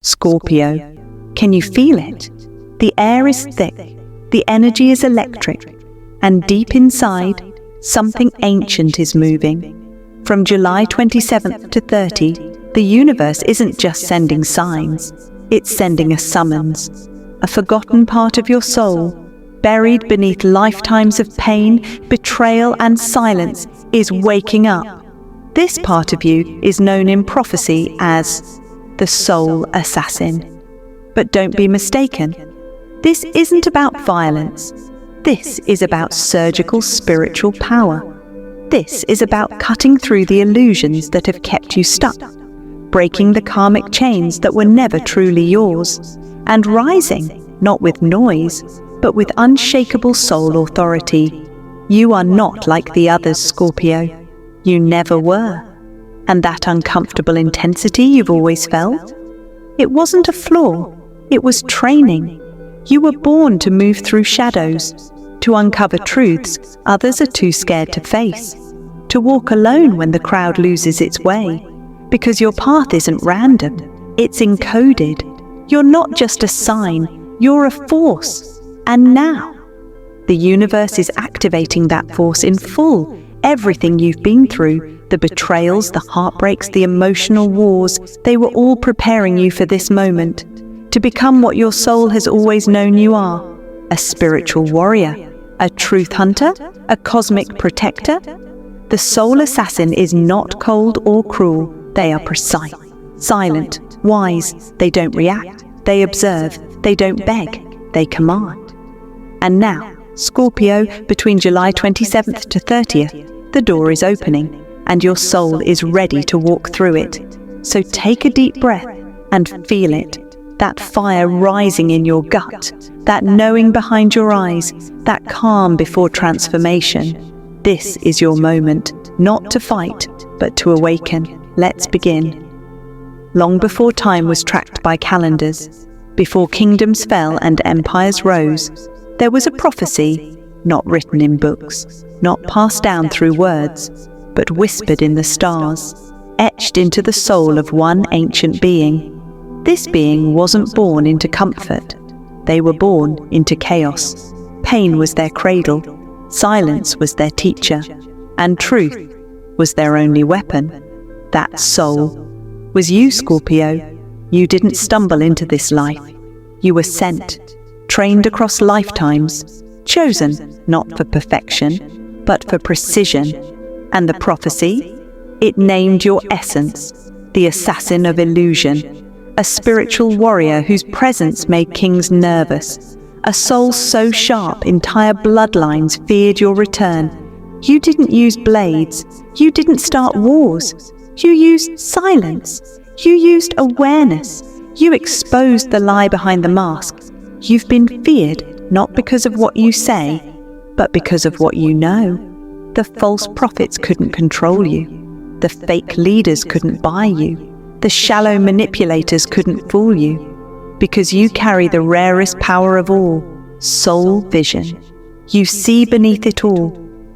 Scorpio, can you feel it? The air is thick, the energy is electric, and deep inside, something ancient is moving. From July 27th to 30, the universe isn't just sending signs, it's sending a summons. A forgotten part of your soul, buried beneath lifetimes of pain, betrayal, and silence, is waking up. This part of you is known in prophecy as the soul assassin. But don't be mistaken. This isn't about violence. This is about surgical spiritual power. This is about cutting through the illusions that have kept you stuck, breaking the karmic chains that were never truly yours, and rising, not with noise, but with unshakable soul authority. You are not like the others, Scorpio. You never were. And that uncomfortable intensity you've always felt? It wasn't a flaw, it was training. You were born to move through shadows, to uncover truths others are too scared to face, to walk alone when the crowd loses its way. Because your path isn't random, it's encoded. You're not just a sign, you're a force. And now, the universe is activating that force in full. Everything you've been through, the betrayals, the heartbreaks, the emotional wars, they were all preparing you for this moment, to become what your soul has always known you are, a spiritual warrior, a truth hunter, a cosmic protector. The soul assassin is not cold or cruel. They are precise, silent, wise. They don't react, they observe, they don't beg, they command. And now, Scorpio, between July 27th to 30th, the door is opening, and your soul is ready to walk through it. So take a deep breath and feel it. That fire rising in your gut, that knowing behind your eyes, that calm before transformation. This is your moment, not to fight, but to awaken. Let's begin. Long before time was tracked by calendars, before kingdoms fell and empires rose, there was a prophecy, not written in books, not passed down through words, but whispered in the stars, etched into the soul of one ancient being. This being wasn't born into comfort. They were born into chaos. Pain was their cradle, silence was their teacher, and truth was their only weapon. That soul was you, Scorpio. You didn't stumble into this life. You were sent, trained across lifetimes, chosen not for perfection, but for precision. And the prophecy? It named your essence, the assassin of illusion, a spiritual warrior whose presence made kings nervous, a soul so sharp entire bloodlines feared your return. You didn't use blades, you didn't start wars, you used silence, you used awareness, you exposed the lie behind the mask. You've been feared not because of what you say, but because of what you know. The false prophets couldn't control you. The fake leaders couldn't buy you. The shallow manipulators couldn't fool you. Because you carry the rarest power of all, soul vision. You see beneath it all,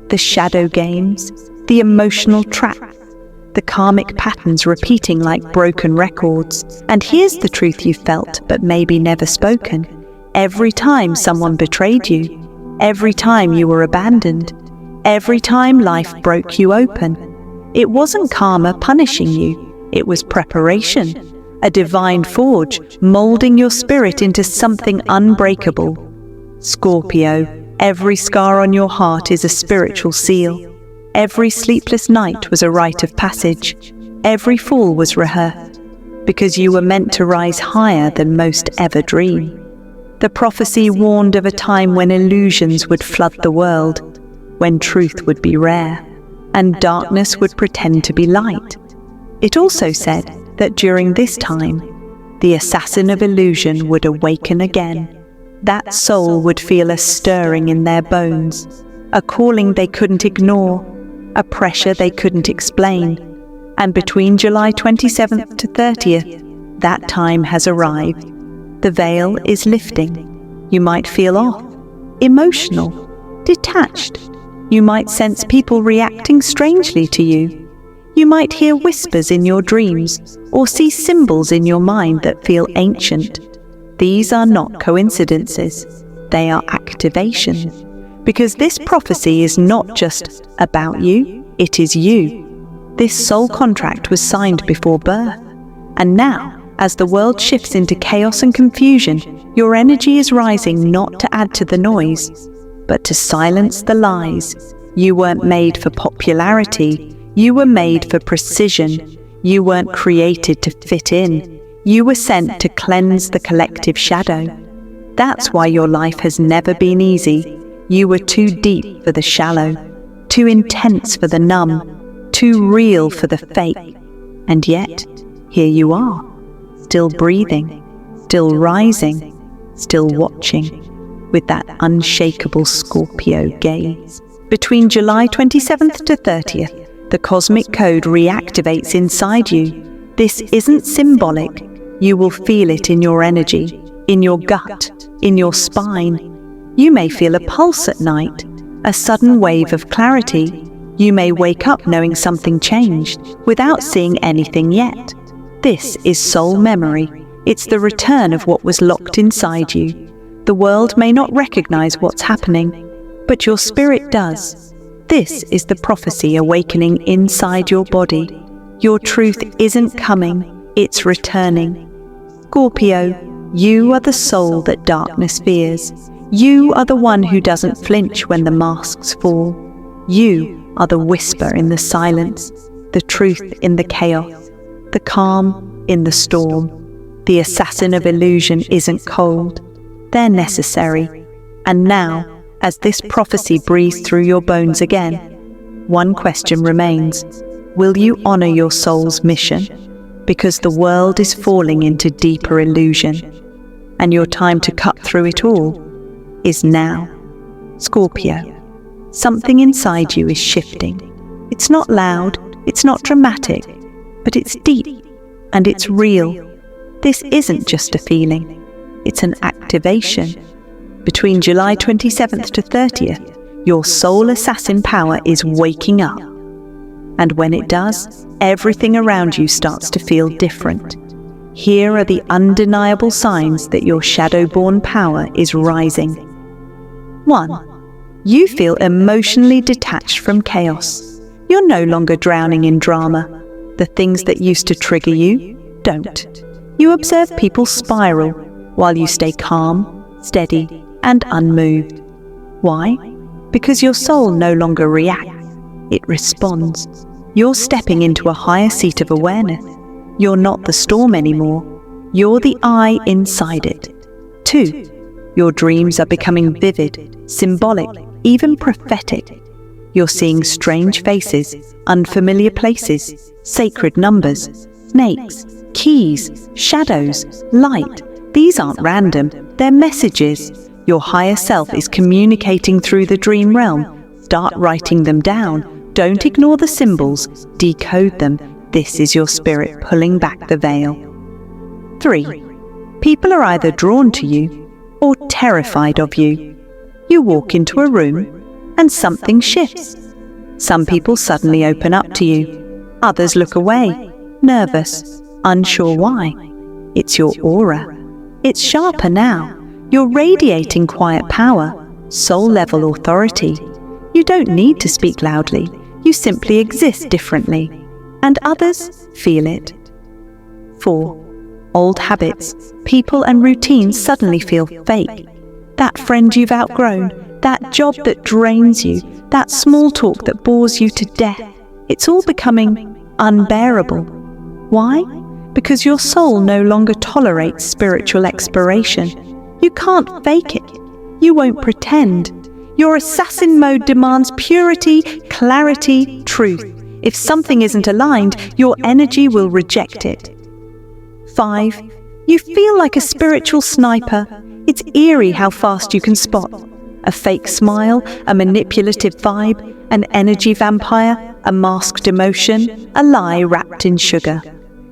the shadow games, the emotional traps, the karmic patterns repeating like broken records. And here's the truth you felt but maybe never spoken. Every time someone betrayed you, every time you were abandoned, every time life broke you open, it wasn't karma punishing you, it was preparation, a divine forge molding your spirit into something unbreakable. Scorpio, every scar on your heart is a spiritual seal. Every sleepless night was a rite of passage. Every fall was rehearsed, because you were meant to rise higher than most ever dream. The prophecy warned of a time when illusions would flood the world, when truth would be rare, and darkness would pretend to be light. It also said that during this time, the assassin of illusion would awaken again. That soul would feel a stirring in their bones, a calling they couldn't ignore, a pressure they couldn't explain. And between July 27th to 30th, that time has arrived. The veil is lifting. You might feel off, emotional, detached. You might sense people reacting strangely to you. You might hear whispers in your dreams or see symbols in your mind that feel ancient. These are not coincidences, they are activations. Because this prophecy is not just about you, it is you. This soul contract was signed before birth. And now, as the world shifts into chaos and confusion, your energy is rising not to add to the noise, but to silence the lies. You weren't made for popularity, you were made for precision. You weren't created to fit in, you were sent to cleanse the collective shadow. That's why your life has never been easy. You were too deep for the shallow, too intense for the numb, too real for the fake. And yet, here you are, still breathing, still rising, still watching, with that unshakable Scorpio gaze. Between July 27th to 30th, the cosmic code reactivates inside you. This isn't symbolic. You will feel it in your energy, in your gut, in your spine. You may feel a pulse at night, a sudden wave of clarity. You may wake up knowing something changed, without seeing anything yet. This is soul memory. It's the return of what was locked inside you. The world may not recognize what's happening, but your spirit does. This is the prophecy awakening inside your body. Your truth isn't coming, it's returning. Scorpio, you are the soul that darkness fears. You are the one who doesn't flinch when the masks fall. You are the whisper in the silence, the truth in the chaos, the calm in the storm. The assassin of illusion isn't cold. They're necessary. And now, as this prophecy breathes through your bones again, one question remains. Will you honor your soul's mission? Because the world is falling into deeper illusion, and your time to cut through it all is now. Scorpio, something inside you is shifting. It's not loud, it's not dramatic, but it's deep and it's real. This isn't just a feeling, it's an activation. Between July 27th to 30th, your soul assassin power is waking up. And when it does, everything around you starts to feel different. Here are the undeniable signs that your shadow-born power is rising. 1. You feel emotionally detached from chaos. You're no longer drowning in drama. The things that used to trigger you don't. You observe people spiral while you stay calm, steady, and unmoved. Why? Because your soul no longer reacts, it responds. You're stepping into a higher seat of awareness. You're not the storm anymore. You're the eye inside it. 2. Your dreams are becoming vivid, symbolic, even prophetic. You're seeing strange faces, unfamiliar places, sacred numbers, snakes, keys, shadows, light. These aren't random, they're messages. Your higher self is communicating through the dream realm. Start writing them down. Don't ignore the symbols, decode them. This is your spirit pulling back the veil. 3. People are either drawn to you or terrified of you. You walk into a room and something shifts. Some people suddenly open up to you. Others look away, nervous, unsure why. It's your aura. It's sharper now. You're radiating quiet power, soul-level authority. You don't need to speak loudly. You simply exist differently. And others feel it. 4. Old habits, people and routines suddenly feel fake. That friend you've outgrown, that job that drains you, that small talk that bores you to death. It's all becoming unbearable. Why? Because your soul no longer tolerates spiritual exploration. You can't fake it. You won't pretend. Your assassin mode demands purity, clarity, truth. If something isn't aligned, your energy will reject it. 5. You feel like a spiritual sniper. It's eerie how fast you can spot a fake smile, a manipulative vibe, an energy vampire, a masked emotion, a lie wrapped in sugar.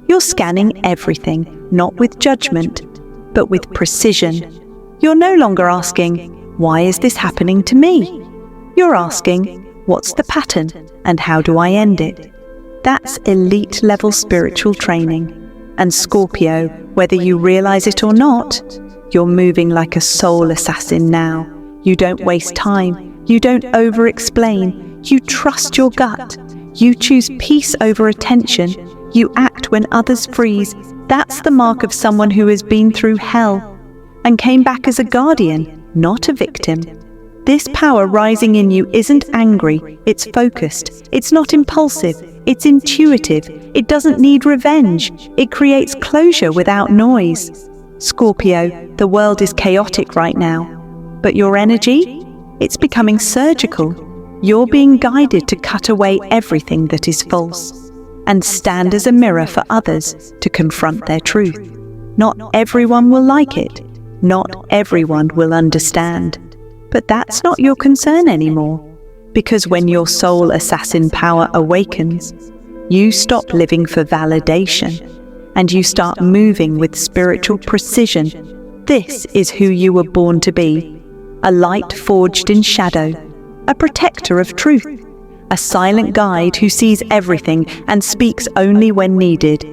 You're scanning everything, not with judgment, but with precision. You're no longer asking, why is this happening to me? You're asking, what's the pattern and how do I end it? That's elite level spiritual training. And Scorpio, whether you realize it or not, you're moving like a soul assassin now. You don't waste time. You don't over-explain. You trust your gut. You choose peace over attention. You act when others freeze. That's the mark of someone who has been through hell and came back as a guardian, not a victim. This power rising in you isn't angry, it's focused. It's not impulsive, it's intuitive. It doesn't need revenge. It creates closure without noise. Scorpio, the world is chaotic right now. But your energy? It's becoming surgical. You're being guided to cut away everything that is false and stand as a mirror for others to confront their truth. Not everyone will like it. Not everyone will understand. But that's not your concern anymore. Because when your soul assassin power awakens, you stop living for validation and you start moving with spiritual precision. This is who you were born to be. A light forged in shadow, a protector of truth, a silent guide who sees everything and speaks only when needed.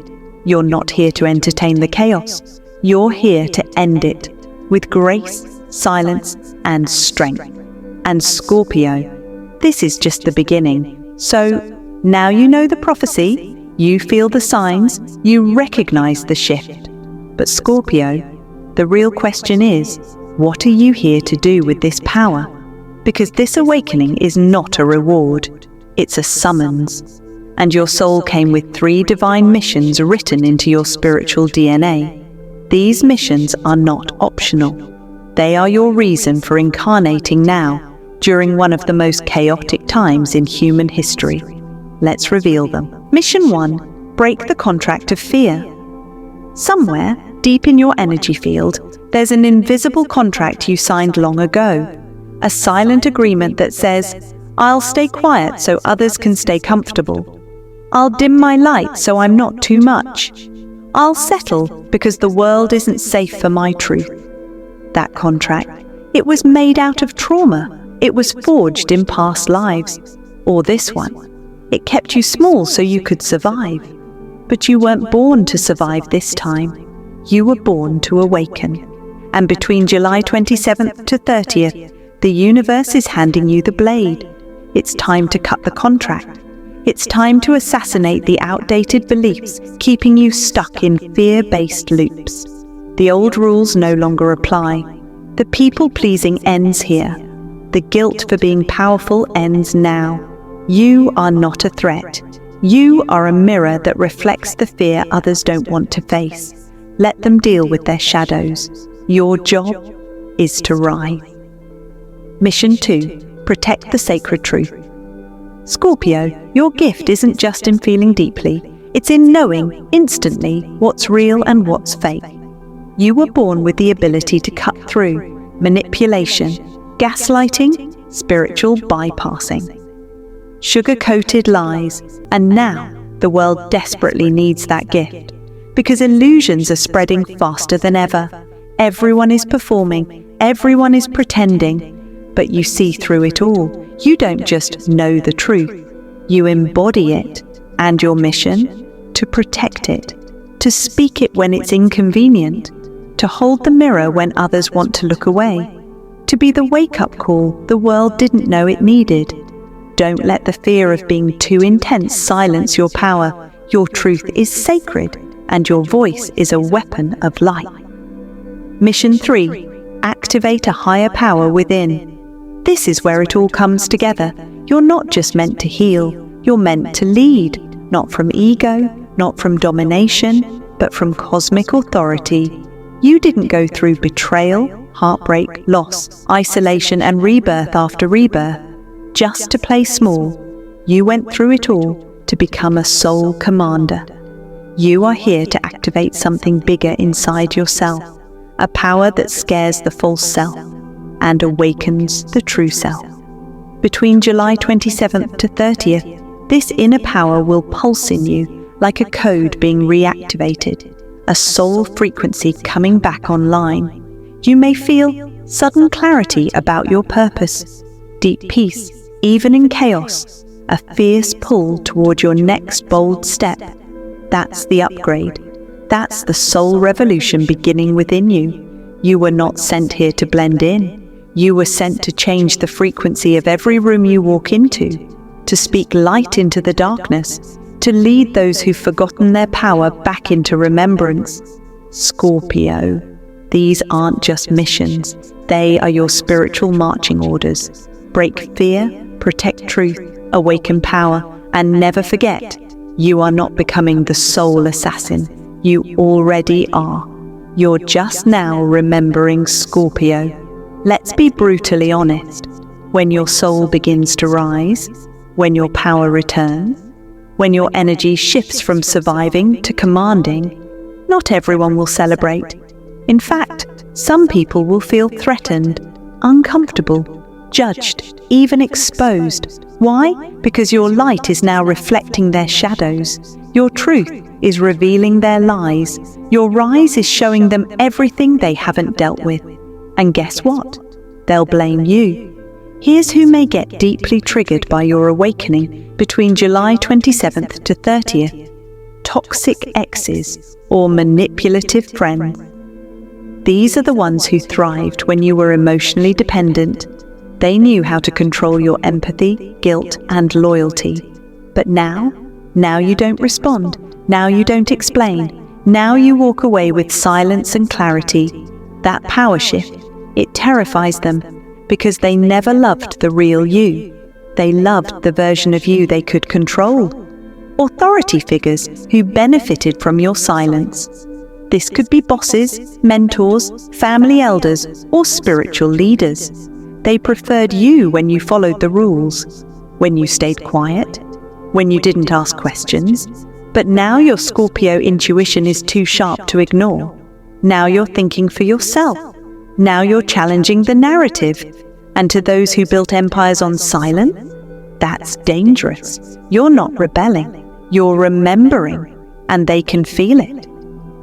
You're not here to entertain the chaos. You're here to end it with grace, silence, and strength. And Scorpio, this is just the beginning. So, now you know the prophecy, you feel the signs, you recognize the shift. But Scorpio, the real question is, what are you here to do with this power? Because this awakening is not a reward, it's a summons. And your soul came with 3 divine missions written into your spiritual DNA. These missions are not optional. They are your reason for incarnating now, during one of the most chaotic times in human history. Let's reveal them. Mission 1. Break the contract of fear. Somewhere, deep in your energy field, there's an invisible contract you signed long ago. A silent agreement that says, I'll stay quiet so others can stay comfortable. I'll dim my light so I'm not too much. I'll settle because the world isn't safe for my truth. That contract, it was made out of trauma. It was forged in past lives. Or this one, it kept you small so you could survive. But you weren't born to survive this time. You were born to awaken. And between July 27th to 30th, the universe is handing you the blade. It's time to cut the contract. It's time to assassinate the outdated beliefs keeping you stuck in fear-based loops. The old rules no longer apply. The people-pleasing ends here. The guilt for being powerful ends now. You are not a threat. You are a mirror that reflects the fear others don't want to face. Let them deal with their shadows. Your job is to rise. Mission 2. Protect the sacred truth. Scorpio, your gift isn't just in feeling deeply, it's in knowing instantly what's real and what's fake. You were born with the ability to cut through manipulation, gaslighting, spiritual bypassing, sugar-coated lies, and now the world desperately needs that gift because illusions are spreading faster than ever. Everyone is performing, everyone is pretending, but you see through it all. You don't just know the truth, you embody it, and your mission? To protect it, to speak it when it's inconvenient, to hold the mirror when others want to look away, to be the wake-up call the world didn't know it needed. Don't let the fear of being too intense silence your power. Your truth is sacred, and your voice is a weapon of light. Mission 3. Activate a higher power within. This is where it all comes together. You're not just meant to heal, you're meant to lead, not from ego, not from domination, but from cosmic authority. You didn't go through betrayal, heartbreak, loss, isolation, and rebirth after rebirth just to play small. You went through it all to become a soul commander. You are here to activate something bigger inside yourself, a power that scares the false self and awakens the true self. Between July 27th to 30th, this inner power will pulse in you like a code being reactivated, a soul frequency coming back online. You may feel sudden clarity about your purpose, deep peace, even in chaos, a fierce pull toward your next bold step. That's the upgrade. That's the soul revolution beginning within you. You were not sent here to blend in. You were sent to change the frequency of every room you walk into, to speak light into the darkness, to lead those who've forgotten their power back into remembrance. Scorpio, these aren't just missions. They are your spiritual marching orders. Break fear, protect truth, awaken power, and never forget, you are not becoming the soul assassin. You already are. You're just now remembering Scorpio. Let's be brutally honest. When your soul begins to rise, when your power returns, when your energy shifts from surviving to commanding, not everyone will celebrate. In fact, some people will feel threatened, uncomfortable, judged, even exposed. Why? Because your light is now reflecting their shadows. Your truth is revealing their lies. Your rise is showing them everything they haven't dealt with. And guess what? They'll blame you. Here's who may get deeply triggered by your awakening between July 27th to 30th. Toxic exes or manipulative friends. These are the ones who thrived when you were emotionally dependent. They knew how to control your empathy, guilt, and loyalty. But now you don't respond. Now you don't explain. Now you walk away with silence and clarity. That power shift, it terrifies them because they never loved the real you. They loved the version of you they could control. Authority figures who benefited from your silence. This could be bosses, mentors, family elders, or spiritual leaders. They preferred you when you followed the rules, when you stayed quiet, when you didn't ask questions. But now your Scorpio intuition is too sharp to ignore. Now you're thinking for yourself. Now you're challenging the narrative. And to those who built empires on silence, that's dangerous. You're not rebelling. You're remembering. And they can feel it.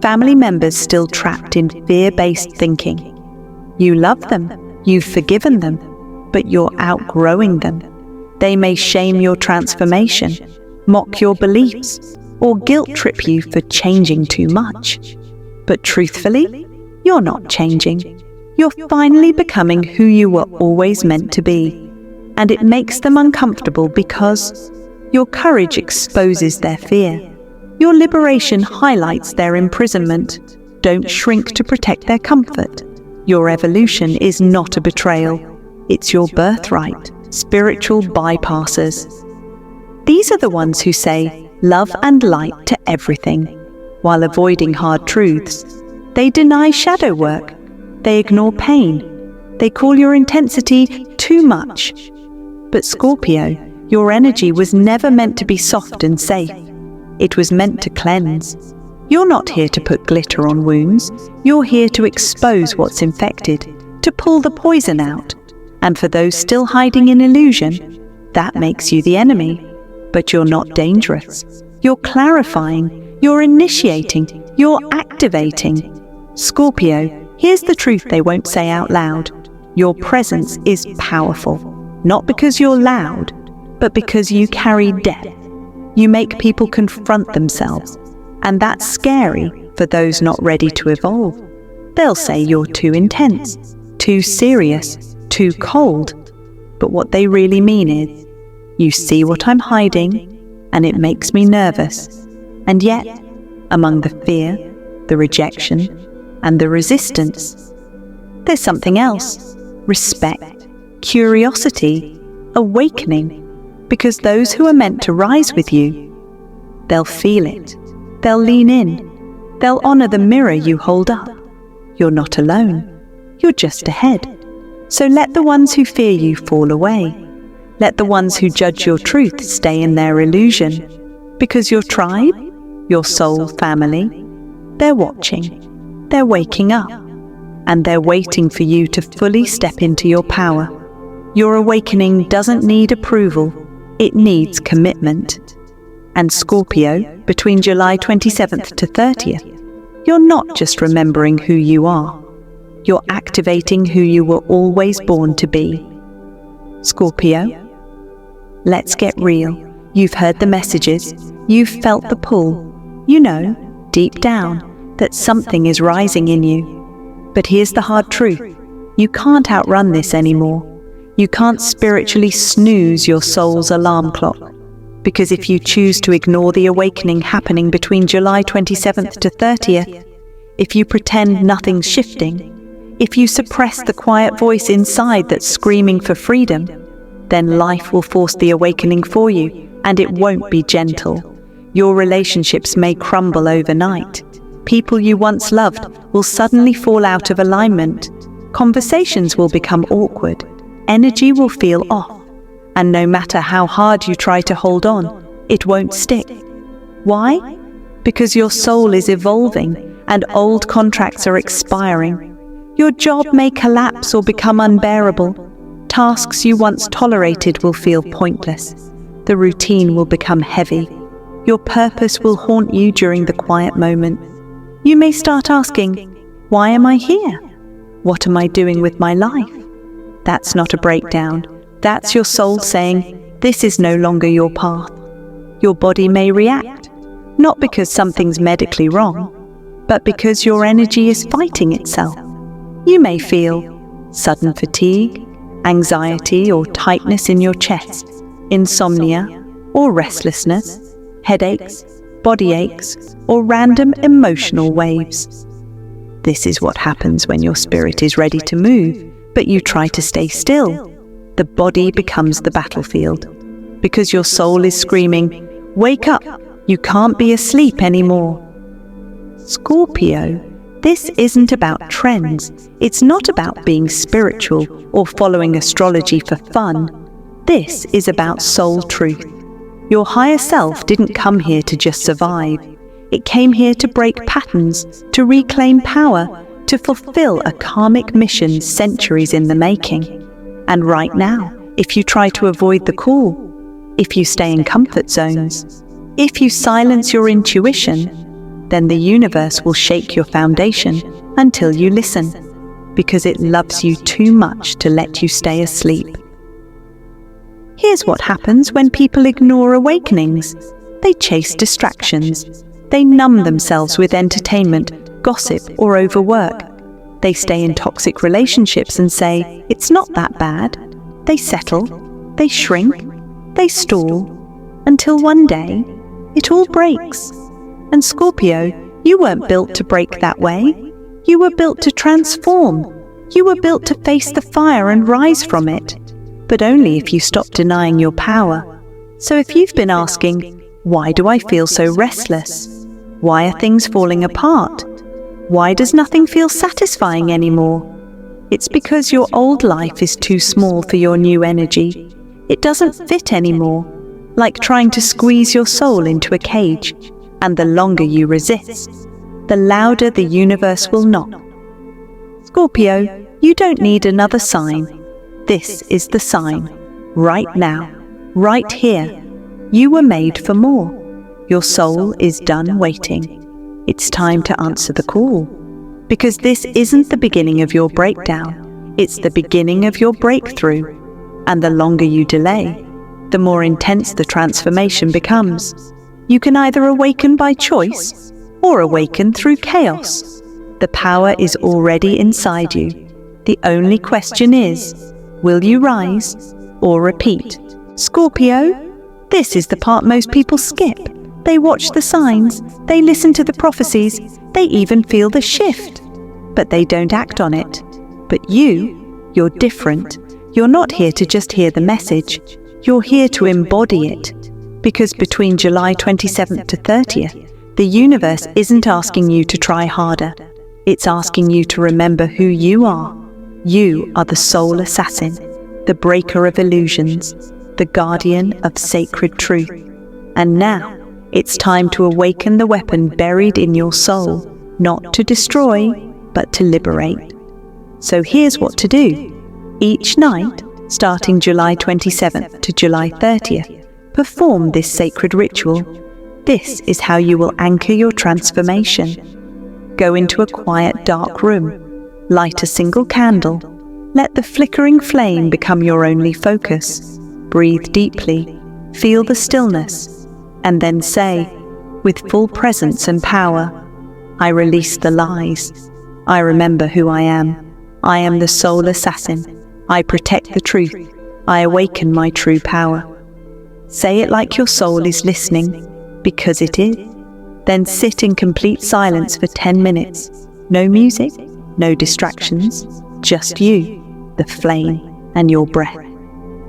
Family members still trapped in fear-based thinking. You love them. You've forgiven them. But you're outgrowing them. They may shame your transformation, mock your beliefs, or guilt-trip you for changing too much. But truthfully, you're not changing. You're finally becoming who you were always meant to be. And it makes them uncomfortable because your courage exposes their fear. Your liberation highlights their imprisonment. Don't shrink to protect their comfort. Your evolution is not a betrayal. It's your birthright. Spiritual bypassers. These are the ones who say love and light to everything, while avoiding hard truths. They deny shadow work. They ignore pain. They call your intensity too much. But Scorpio, your energy was never meant to be soft and safe. It was meant to cleanse. You're not here to put glitter on wounds. You're here to expose what's infected, to pull the poison out. And for those still hiding in illusion, that makes you the enemy. But you're not dangerous. You're clarifying. You're initiating. You're activating. Scorpio, here's the truth they won't say out loud. Your presence is powerful. Not because you're loud, but because you carry depth. You make people confront themselves. And that's scary for those not ready to evolve. They'll say you're too intense, too serious, too cold. But what they really mean is, you see what I'm hiding, and it makes me nervous. And yet, among the fear, the rejection, and the resistance, there's something else. Respect, curiosity, awakening. Because those who are meant to rise with you, they'll feel it. They'll lean in. They'll honor the mirror you hold up. You're not alone. You're just ahead. So let the ones who fear you fall away. Let the ones who judge your truth stay in their illusion. Because your tribe, your soul family, they're watching. They're waking up. And they're waiting for you to fully step into your power. Your awakening doesn't need approval. It needs commitment. And Scorpio, between July 27th to 30th, you're not just remembering who you are. You're activating who you were always born to be. Scorpio, let's get real. You've heard the messages. You've felt the pull. You know, deep down, that something is rising in you. But here's the hard truth. You can't outrun this anymore. You can't spiritually snooze your soul's alarm clock. Because if you choose to ignore the awakening happening between July 27th to 30th, if you pretend nothing's shifting, if you suppress the quiet voice inside that's screaming for freedom, then life will force the awakening for you, and it won't be gentle. Your relationships may crumble overnight. People you once loved will suddenly fall out of alignment. Conversations will become awkward. Energy will feel off. And no matter how hard you try to hold on, it won't stick. Why? Because your soul is evolving and old contracts are expiring. Your job may collapse or become unbearable. Tasks you once tolerated will feel pointless. The routine will become heavy. Your purpose will haunt you during the quiet moment. You may start asking, why am I here? What am I doing with my life? That's not a breakdown. That's your soul saying, this is no longer your path. Your body may react, not because something's medically wrong, but because your energy is fighting itself. You may feel sudden fatigue, anxiety or tightness in your chest, insomnia or restlessness, headaches, body aches, or random emotional waves. This is what happens when your spirit is ready to move, but you try to stay still. The body becomes the battlefield, because your soul is screaming, wake up, you can't be asleep anymore. Scorpio, this isn't about trends. It's not about being spiritual or following astrology for fun. This is about soul truth. Your higher self didn't come here to just survive. It came here to break patterns, to reclaim power, to fulfill a karmic mission centuries in the making. And right now, if you try to avoid the call, if you stay in comfort zones, if you silence your intuition, then the universe will shake your foundation until you listen, because it loves you too much to let you stay asleep. Here's what happens when people ignore awakenings. They chase distractions. They numb themselves with entertainment, gossip, or overwork. They stay in toxic relationships and say, it's not that bad. They settle, they shrink, they stall, until one day, it all breaks. And Scorpio, you weren't built to break that way. You were built to transform. You were built to face the fire and rise from it. But only if you stop denying your power. So if you've been asking, why do I feel so restless? Why are things falling apart? Why does nothing feel satisfying anymore? It's because your old life is too small for your new energy. It doesn't fit anymore, like trying to squeeze your soul into a cage. And the longer you resist, the louder the universe will knock. Scorpio, you don't need another sign. This is the sign. Right now, right here. You were made for more. Your soul is done waiting. It's time to answer the call. Because this isn't the beginning of your breakdown. It's the beginning of your breakthrough. And the longer you delay, the more intense the transformation becomes. You can either awaken by choice or awaken through chaos. The power is already inside you. The only question is, will you rise or repeat? Scorpio, this is the part most people skip. They watch the signs, they listen to the prophecies, they even feel the shift. But they don't act on it. But you're different. You're not here to just hear the message. You're here to embody it. Because between July 27th to 30th, the universe isn't asking you to try harder. It's asking you to remember who you are. You are the soul assassin, the breaker of illusions, the guardian of sacred truth. And now, it's time to awaken the weapon buried in your soul, not to destroy, but to liberate. So here's what to do. Each night, starting July 27th to July 30th, perform this sacred ritual. This is how you will anchor your transformation. Go into a quiet, dark room. Light a single candle. Let the flickering flame become your only focus. Breathe deeply, feel the stillness, and then say, with full presence and power, I release the lies. I remember who I am. I am the soul assassin. I protect the truth. I awaken my true power. Say it like your soul is listening, because it is. Then sit in complete silence for 10 minutes. No music, no distractions, just you, the flame, and your breath.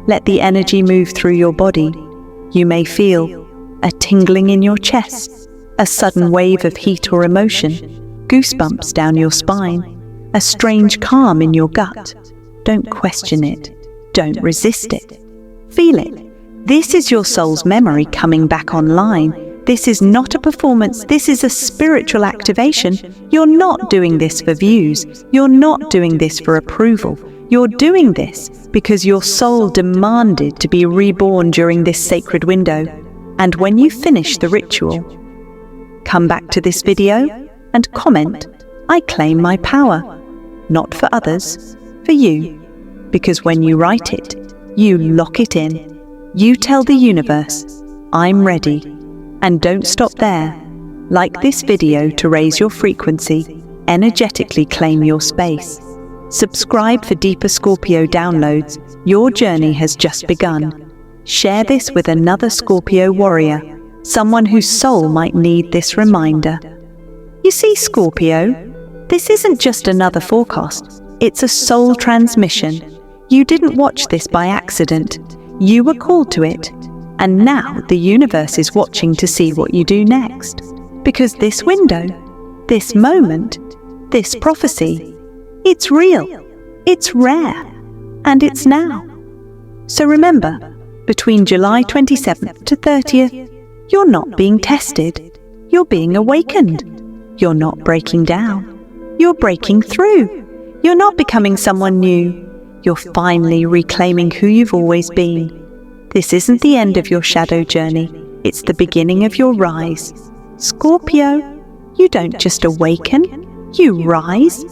Let the energy move through your body. You may feel a tingling in your chest, a sudden wave of heat or emotion, goosebumps down your spine, a strange calm in your gut. Don't question it. Don't resist it. Feel it. This is your soul's memory coming back online. This is not a performance. This is a spiritual activation. You're not doing this for views. You're not doing this for approval. You're doing this because your soul demanded to be reborn during this sacred window. And when you finish the ritual, come back to this video and comment, I claim my power. Not for others, for you. Because when you write it, you lock it in. You tell the universe, I'm ready. And don't stop there. Like this video to raise your frequency. Energetically claim your space. Subscribe for deeper Scorpio downloads. Your journey has just begun. Share this with another Scorpio warrior, someone whose soul might need this reminder. You see, Scorpio, this isn't just another forecast. It's a soul transmission. You didn't watch this by accident. You were called to it. And now the universe is watching to see what you do next. Because this window, this moment, this prophecy, it's real, it's rare, and it's now. So remember, between July 27th to 30th, you're not being tested, you're being awakened. You're not breaking down, you're breaking through. You're not becoming someone new, you're finally reclaiming who you've always been. This isn't the end of your shadow journey, it's the beginning of your rise. Scorpio, you don't just awaken, you rise.